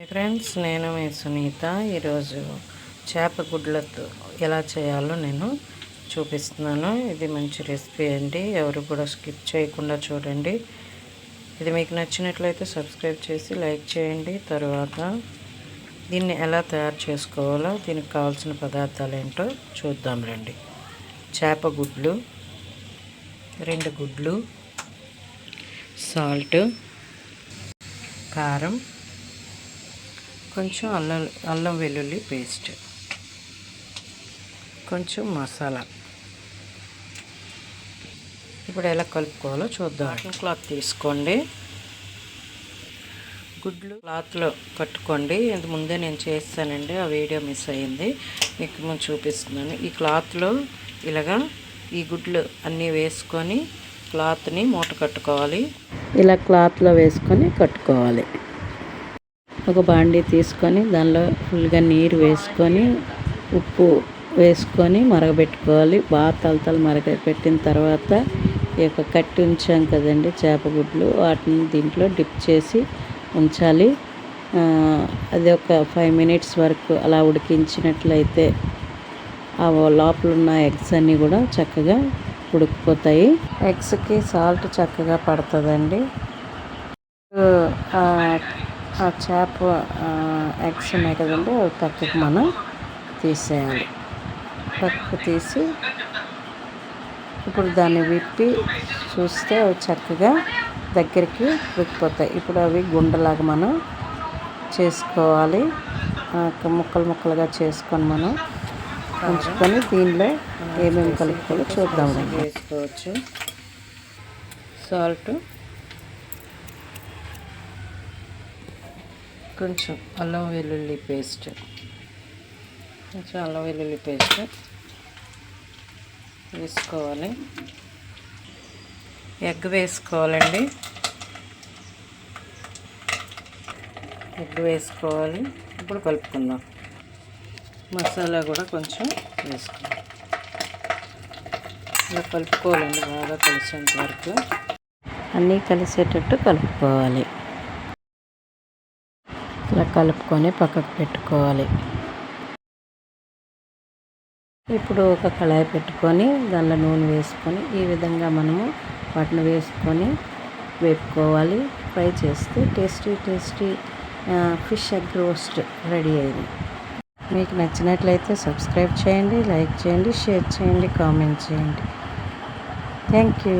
Friends, నేను మీ సునీత. ఈరోజు చేప గుడ్లతో ఎలా చేయాలో నేను చూపిస్తున్నాను. ఇది మంచి రెసిపీ అండి, ఎవరు కూడా స్కిప్ చేయకుండా చూడండి. ఇది మీకు నచ్చినట్లయితే సబ్స్క్రైబ్ చేసి లైక్ చేయండి. తర్వాత దీన్ని ఎలా తయారు చేసుకోవాలో, దీనికి కావాల్సిన పదార్థాలు ఏంటో చూద్దాం రండి. చేప గుడ్లు 2 గుడ్లు, సాల్ట్, కారం, కొంచెం అల్లం వెల్లుల్లి పేస్ట్, కొంచెం మసాలా. ఇప్పుడు ఎలా కలుపుకోవాలో చూద్దాం. క్లాత్ తీసుకోండి, గుడ్లు క్లాత్లో కట్టుకోండి. ఇంత ముందే నేను చేస్తానండి, ఆ వీడియో మిస్ అయ్యింది, మీకు ముందు చూపిస్తున్నాను. ఈ క్లాత్లో ఇలాగా ఈ గుడ్లు అన్నీ వేసుకొని క్లాత్ని మూట కట్టుకోవాలి. ఇలా క్లాత్లో వేసుకొని కట్టుకోవాలి. ఒక బాండీ తీసుకొని దానిలో ఫుల్గా నీరు వేసుకొని ఉప్పు వేసుకొని మరగబెట్టుకోవాలి. బాగా తలతలు మరగబెట్టిన తర్వాత ఈ యొక్క కట్టి ఉంచాం కదండి చేప గుడ్లు, వాటిని దీంట్లో డిప్ చేసి ఉంచాలి. అది ఒక 5 మినిట్స్ వరకు అలా ఉడికించినట్లయితే ఆ లోపల ఉన్న ఎగ్స్ అన్నీ కూడా చక్కగా ఉడికిపోతాయి. ఎగ్స్కి సాల్ట్ చక్కగా పడుతుందండి. ఆ చేప ఎగ్స్ ఉన్నాయి కదండి, అవి పక్కకు మనం తీసేయాలి. పక్కకు తీసి ఇప్పుడు దాన్ని విప్పి చూస్తే అవి చక్కగా దగ్గరికి ఉడికిపోతాయి. ఇప్పుడు అవి గుండలాగా మనం చేసుకోవాలి. ముక్కలు ముక్కలుగా చేసుకొని మనం ఉంచుకొని దీనిలో ఏమేమి కలుపుకోవాలో చూద్దాం. వేసుకోవచ్చు సాల్ట్, కొంచెం అల్లం వెల్లుల్లి పేస్ట్ వేసుకోవాలి. ఎగ్ వేసుకోవాలండి, ఎగ్ వేసుకోవాలి. ఇప్పుడు కలుపుకుందాం. మసాలా కూడా కొంచెం వేసుకోవాలి. ఇలా కలుపుకోవాలండి, బాగా కలిసేంత వరకు అన్నీ కలిసేటట్టు కలుపుకోవాలి. ఇలా కలుపుకొని పక్కకు పెట్టుకోవాలి. ఇప్పుడు ఒక కళాయి పెట్టుకొని దానిలో నూనె వేసుకొని ఈ విధంగా మనము వాటిని వేసుకొని వేపుకోవాలి. ఫ్రై చేస్తే tasty fish egg roast ready అయింది. మీకు నచ్చినట్లయితే సబ్స్క్రైబ్ చేయండి, లైక్ చేయండి, షేర్ చేయండి, కామెంట్ చేయండి. Thank you.